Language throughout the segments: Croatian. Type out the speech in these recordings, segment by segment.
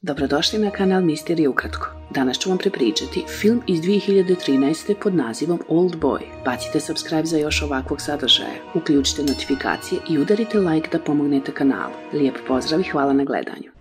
Dobrodošli na kanal Misterije ukratko. Danas ću vam prepričati film iz 2013. pod nazivom Old Boy. Bacite subscribe za još ovakvog sadržaja, uključite notifikacije i udarite like da pomognete kanalu. Lijep pozdrav i hvala na gledanju.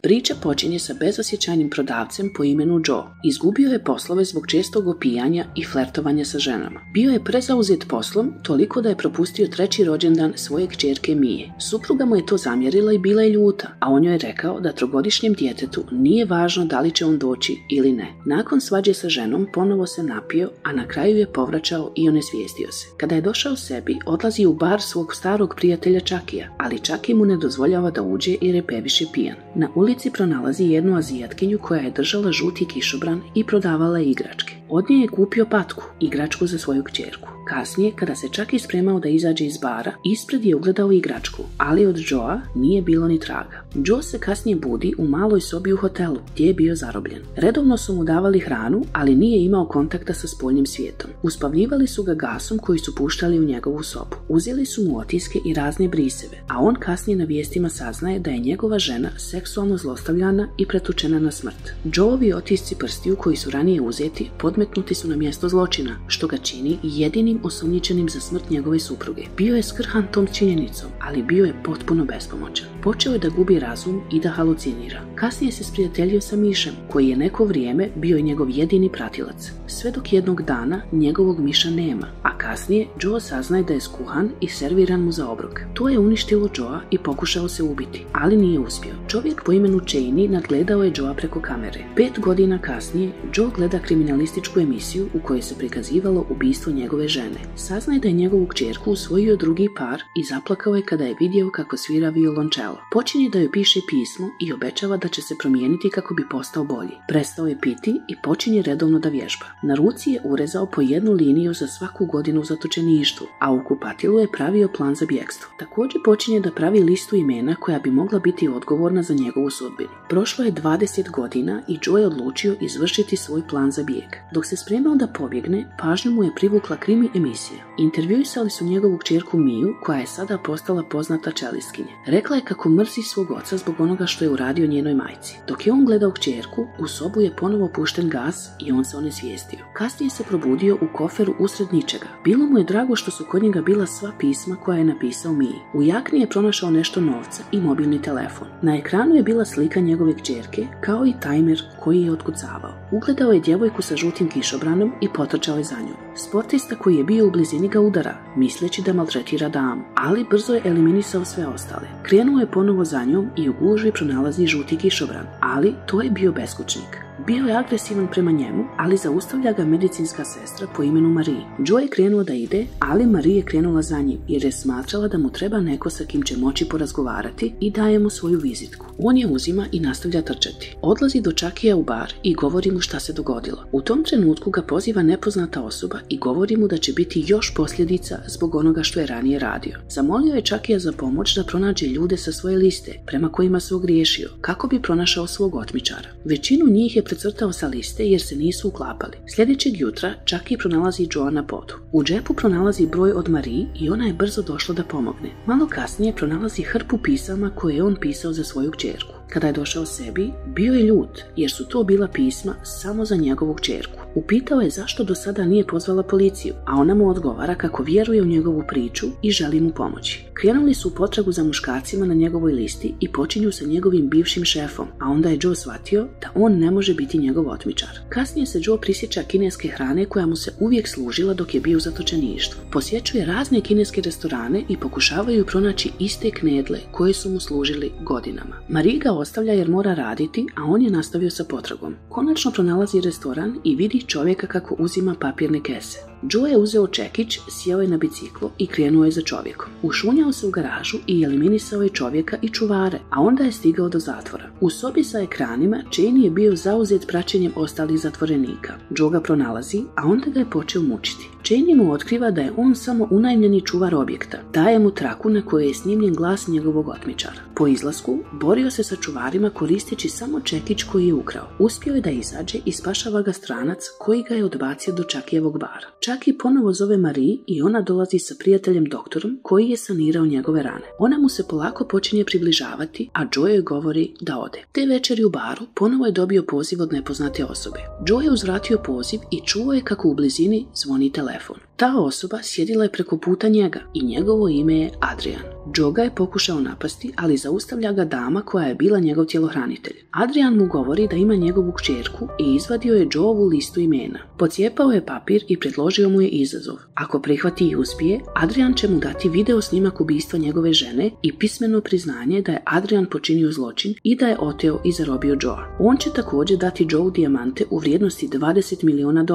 Priča počinje sa bezosjećajnim prodavcem po imenu Joe. Izgubio je poslove zbog čestog opijanja i flertovanja sa ženama. Bio je prezauzet poslom, toliko da je propustio 3. rođendan svoje kćerke Mije. Supruga mu je to zamjerila i bila je ljuta, a on joj je rekao da 3-godišnjem djetetu nije važno da li će on doći ili ne. Nakon svađe sa ženom ponovo se napio, a na kraju je povraćao i onesvijestio se. Kada je došao sebi, odlazi u bar svog starog prijatelja Čakija, ali Čaki mu ne dozvoljava da uđe jer je previše pijan. Na ulici pronalazi jednu Azijatkinju koja je držala žuti kišobran i prodavala igračke. Od nje je kupio patku, igračku za svoju kćerku. Kasnije, kada se Čaki spremao da izađe iz bara, ispred je ugledao igračku, ali od Joea nije bilo ni traga. Joe se kasnije budi u maloj sobi u hotelu, gdje je bio zarobljen. Redovno su mu davali hranu, ali nije imao kontakta sa spoljnim svijetom. Uspavljivali su ga gasom koji su puštali u njegovu sobu. Uzeli su mu otiske i razne briseve, a on kasnije na vijestima saznaje da je njegova žena seksualno zlostavljana i pretučena na smrt. Joeovi otisci prstiju koji su ranije uzeti podmetnuti su na mjesto zločina, što ga čini jedinim osumnjičenim za smrt njegove supruge. Bio je skrhan tom činjenicom, ali bio je potpuno bespomoćan. Počeo je da gubi razum i da halucinira. Kasnije se sprijateljio sa mišem, koji je neko vrijeme bio i njegov jedini pratilac. Sve dok jednog dana njegovog miša nema, a kasnije Joe saznaje da je skuhan i serviran mu za obrok. To je uništilo Joea i pokušao se ubiti, ali nije uspio. Čovjek po imenu Cheney nadgledao je Joea preko kamere. 5 godina kasnije Joe gleda kriminalističku emisiju u kojoj se prikazivalo ubistvo njegove žene. Saznaje da je njegovu kćerku usvojio drugi par i zaplakao je kada je vidio kako svira violončelo. Počinje da joj piše pismo i obećava da će se promijeniti kako bi postao bolji. Prestao je piti i počinje redovno da vježba. Na ruci je urezao po 1 liniju za svaku godinu u zatočeništvu, a u kupatilu je pravio plan za bjegstvo. Također počinje da pravi listu imena koja bi mogla biti odgovorna za njegovu sudbinu. Prošlo je 20 godina i Joe je odlučio izvršiti svoj plan za bijeg. Dok se spremao da pobjegne, pažnju mu je privukla krimi emisija. Intervjuisali su njegovu kćerku Miju, koja je sada postala poznata čelistkinja. Rekla je kako mrzi svog oca zbog onoga što je uradio njenoj majci. Dok je on gledao kćerku, u sobu je ponovo pušten gas i on se onesvijestio. Kasnije se probudio u koferu usred ničega. Bilo mu je drago što su kod njega bila sva pisma koja je napisao Miji. U jakni je pronašao nešto novca i mobilni telefon. Na ekranu je bila slika njegove kćerke, kao i tajmer koji je otkucavao. Ugledao je djevojku sa žutim kišobranom i potrčao je za njom. Sportista koji je bio u blizini ga udara, misleći da maltretira damu, ali brzo je eliminisao sve ostale. Krenuo je ponovo za njom i u gužvi pronalazi žuti kišobran, ali to je bio beskućnik. Bio je agresivan prema njemu, ali zaustavlja ga medicinska sestra po imenu Marie. Joe je krenuo da ide, ali Marie je krenula za njim jer je smatrala da mu treba neko sa kim će moći porazgovarati i daje mu svoju vizitku. On je uzima i nastavlja trčati. Odlazi do Čakija u bar i govori mu šta se dogodilo. U tom trenutku ga poziva nepoznata osoba i govori mu da će biti još posljedica zbog onoga što je ranije radio. Zamolio je Čakija za pomoć da pronađe ljude sa svoje liste prema kojima se ogriješio, kako bi pronašao svog otmičara. Većinu njih je precrtao sa liste jer se nisu uklapali. Sljedećeg jutra Čaki pronalazi Joea na podu. U džepu pronalazi broj od Marie i ona je brzo došla da pomogne. Malo kasnije pronalazi hrpu pisama koje je on pisao za svoju kćerku. Kada je došao sebi, bio je ljut jer su to bila pisma samo za njegovu kćerku. Upitao je zašto do sada nije pozvala policiju, a ona mu odgovara kako vjeruje u njegovu priču i želi mu pomoći. Krenuli su u potragu za muškarcima na njegovoj listi i počinju sa njegovim bivšim šefom, a onda je Joe shvatio da on ne može biti njegov otmičar. Kasnije se Joe prisjeća kineske hrane koja mu se uvijek služila dok je bio u zatočeništvu. Posjećuje razne kineske restorane i pokušavaju pronaći iste knedle koje su mu služili godinama. Marie ga ostavlja jer mora raditi, a on je nastavio sa potragom. Konačno pronalazi restoran i vidi čovjeka kako uzima papirne kese. Joe je uzeo čekić, sjeo je na biciklo i krenuo je za čovjekom. Ušunjao se u garažu i eliminisao je čovjeka i čuvare, a onda je stigao do zatvora. U sobi sa ekranima Cheney je bio zauzet praćenjem ostalih zatvorenika. Joe ga pronalazi, a onda ga je počeo mučiti. Cheney mu otkriva da je on samo unajmljeni čuvar objekta. Daje mu traku na kojoj je snimljen glas njegovog otmičara. Po izlasku borio se sa čuvarima koristeći samo čekić koji je ukrao. Uspio je da izađe i spašava ga stranac koji ga je odbacio do Čakijevog bara. Chucky ponovo zove Marie i ona dolazi sa prijateljem doktorom koji je sanirao njegove rane. Ona mu se polako počinje približavati, a Joe joj govori da ode. Te večeri u baru ponovo je dobio poziv od nepoznate osobe. Joe je uzvratio poziv i čuo je kako u blizini zvoni telefon. Ta osoba sjedila je preko puta njega i njegovo ime je Adrian. Joe ga je pokušao napasti, ali zaustavlja ga dama koja je bila njegov tjelohranitelj. Adrian mu govori da ima njegovu kćerku i izvadio je Joeovu listu imena. Pocijepao je papir i predložio mu je izazov. Ako prihvati i uspije, Adrian će mu dati video snimak ubistva njegove žene i pismeno priznanje da je Adrian počinio zločin i da je oteo i zarobio Joea. On će također dati Joeu dijamante u vrijednosti $20 miliona,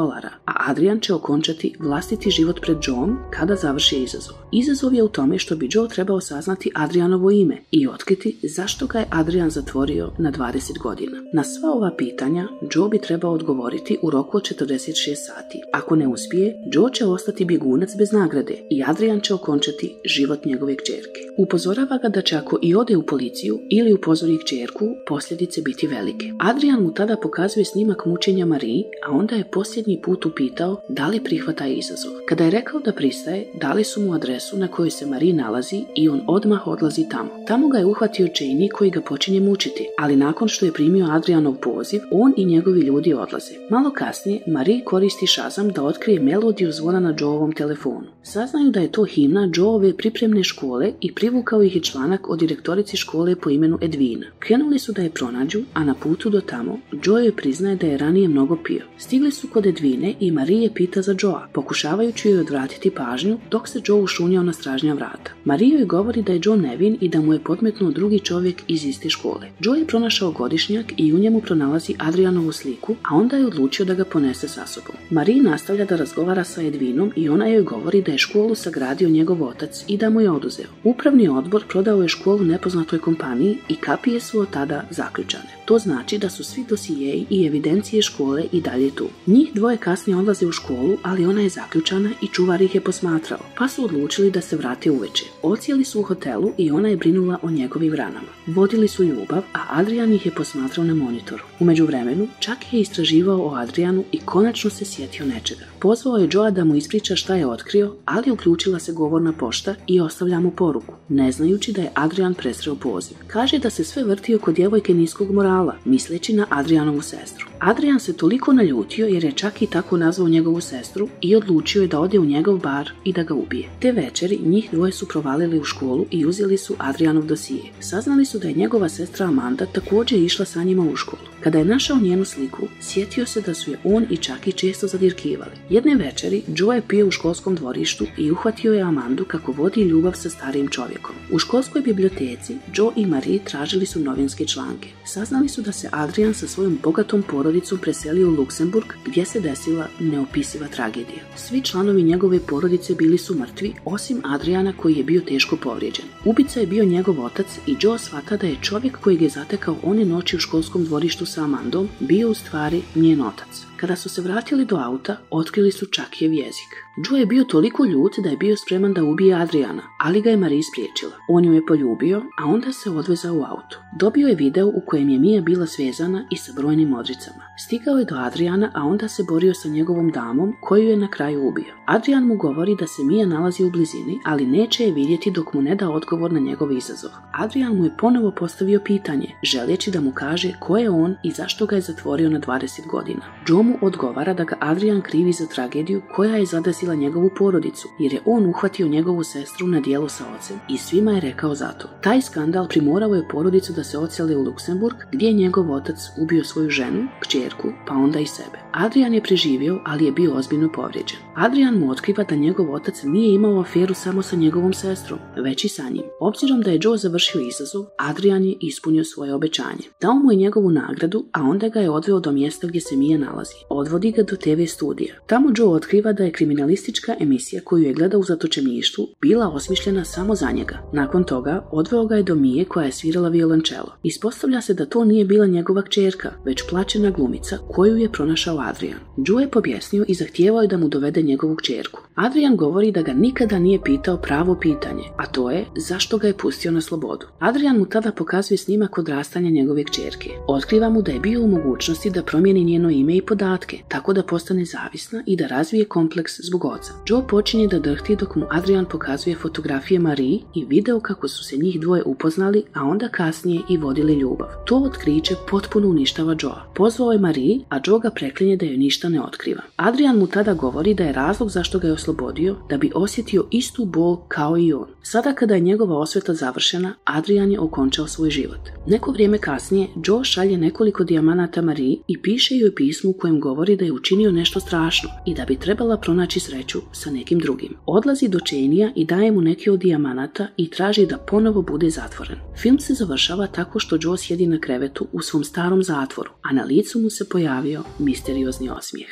a Adrian će okončati vlastiti život pred Joeom kada završi izazov. Izazov je u tome što bi Joe trebao saznati Adrianovo ime i otkriti zašto ga je Adrian zatvorio na 20 godina. Na sva ova pitanja Joe bi trebao odgovoriti u roku od 46 sati. Ako ne uspije, Joe će ostati bjegunac bez nagrade i Adrian će okončati život njegove kćerke. Upozorava ga da će ako i ode u policiju ili upozori kćerku, posljedice biti velike. Adrian mu tada pokazuje snimak mučenja Marie, a onda je posljednji put upitao da li prihvata izazov. Kada je rekao da pristaje, dali su mu adresu na kojoj se Marie nalazi i on odmah odlazi tamo. Tamo ga je uhvatio Jamie koji ga počinje mučiti, ali nakon što je primio Adrianov poziv, on i njegovi ljudi odlaze. Malo kasnije, Marie koristi Shazam da otkrije melodiju zvona na Joeovom telefonu. Saznaju da je to himna Joeove pripremne škole i privukao ih je članak o direktorici škole po imenu Edwina. Krenuli su da je pronađu, a na putu do tamo, Joe joj priznaje da je ranije mnogo pio. Stigli su kod Edwine i Marie je pita za Joea, pokušavajući joj odvratiti pažnju dok se Joe ušunjao na stražnja vrata. Marie joj govori da je Joe nevin i da mu je podmetnuo drugi čovjek iz iste škole. Joe je pronašao godišnjak i u njemu pronalazi Adrianovu sliku, a onda je odlučio da ga ponese sa sobom. Marie nastavlja da razgovara sa Edwinom i ona joj govori da je školu sagradio njegov otac i da mu je oduzeo. Upravni odbor prodao je školu nepoznatoj kompaniji i kapije su od tada zaključane. To znači da su svi dosijeji i evidencije škole i dalje tu. Njih dvoje kasnije odlaze u školu, ali ona je zaključana i čuvar ih je posmatrao, pa su odlučili da se vrate uveče. Odsjeli su u hotelu i ona je brinula o njegovim ranama. Vodili su ljubav, a Adrian ih je posmatrao na monitoru. U međuvremenu, Chucky je istraživao o Adrianu i konačno se sjetio nečega. Pozvao je Joea da mu ispriča šta je otkrio, ali uključila se govorna pošta i ostavlja mu poruku, ne znajući da je Adrian presreo poziv. Kaže da se sve vrti oko djevojke niskog morala, misleći na Adrianovu sestru. Adrian se toliko naljutio jer je Chucky tako nazvao njegovu sestru i odlučio je da ode u njegov bar i da ga ubije. Te večeri njih dvoje su provalili u školu i uzeli su Adrianov dosije. Saznali su da je njegova sestra Amanda također išla sa njima u školu. Kada je našao njenu sliku, sjetio se da su je on i Chucky često zadirkivali. Jedne večeri Joe je pio u školskom dvorištu i uhvatio je Amandu kako vodi ljubav sa starijim čovjekom. U školskoj biblioteci Joe i Marie tražili su novinske članke. Saznali su da se Adrian sa svojom bogatom porodicom preselio u Luksemburg gdje se desila neopisiva tragedija. Svi članovi njegove porodice bili su mrtvi, osim Adriana koji je bio teško povrijeđen. Ubica je bio njegov otac i Joe shvata da je čovjek kojeg je zatekao one noći u školskom dvorištu sa Amandom bio u stvari njen otac. Kada su se vratili do auta, otkrili su Chuckyjev jezik. Joe je bio toliko ljut da je bio spreman da ubije Adriana, ali ga je Marie spriječila. On ju je poljubio, a onda se odvezao u auto. Dobio je video u kojem je Mia bila svezana i sa brojnim modricama. Stigao je do Adriana, a onda se borio sa njegovom damom, koju je na kraju ubio. Adrian mu govori da se Mia nalazi u blizini, ali neće je vidjeti dok mu ne da odgovor na njegov izazov. Adrian mu je ponovo postavio pitanje, željeći da mu kaže ko je on i zašto ga je zatvorio na 20 godina. Joe mu odgovara da ga Adrian krivi za tragediju koja je zadesila njegovu porodicu, jer je on uhvatio njegovu sestru na djelu sa ocem i svima je rekao za to. Taj skandal primorao je porodicu da se odsele u Luksemburg, gdje je njegov otac ubio svoju ženu, kćerku, pa onda i sebe. Adrian je preživio, ali je bio ozbiljno povrijeđen. Adrian mu otkriva da njegov otac nije imao aferu samo sa njegovom sestrom, već i sa njim. Obzirom da je Joe završio izazov, Adrian je ispunio svoje obećanje. Dao mu je njegovu nagradu, a onda ga je odveo do mjesta gdje se Mia nalazi. Odvodi ga do TV studija. Tamo Joe otkriva da je kriminalistička emisija koju je gledao u zatočeništvu bila osmišljena samo za njega. Nakon toga odveo ga je do Mije koja je svirala violončelo. Ispostavlja se da to nije bila njegova kćerka, već plaćena glumica koju je pronašao Adrian. Joe je pobjesnio i zahtijevao je da mu dovede njegovu kćerku. Adrian govori da ga nikada nije pitao pravo pitanje, a to je zašto ga je pustio na slobodu. Adrian mu tada pokazuje snimak odrastanja njegove kćerke. Otkriva mu da je bio u mogućnosti da promijeni njeno ime i podatke, nedostatke, tako da postane zavisna i da razvije kompleks zbog oca. Joe počinje da drhti dok mu Adrian pokazuje fotografije Marie i video kako su se njih dvoje upoznali, a onda kasnije i vodili ljubav. To otkriće potpuno uništava Joea. Pozvao je Marie, a Joe ga preklinje da joj ništa ne otkriva. Adrian mu tada govori da je razlog zašto ga je oslobodio da bi osjetio istu bol kao i on. Sada kada je njegova osveta završena, Adrian je okončao svoj život. Neko vrijeme kasnije, Joe šalje nekoliko dijamanata Marie i piše joj pismo u kojem govori da je učinio nešto strašno i da bi trebala pronaći sreću sa nekim drugim. Odlazi do Chaneyja i daje mu neke od dijamanata i traži da ponovo bude zatvoren. Film se završava tako što Joe sjedi na krevetu u svom starom zatvoru, a na licu mu se pojavio misteriozni osmijeh.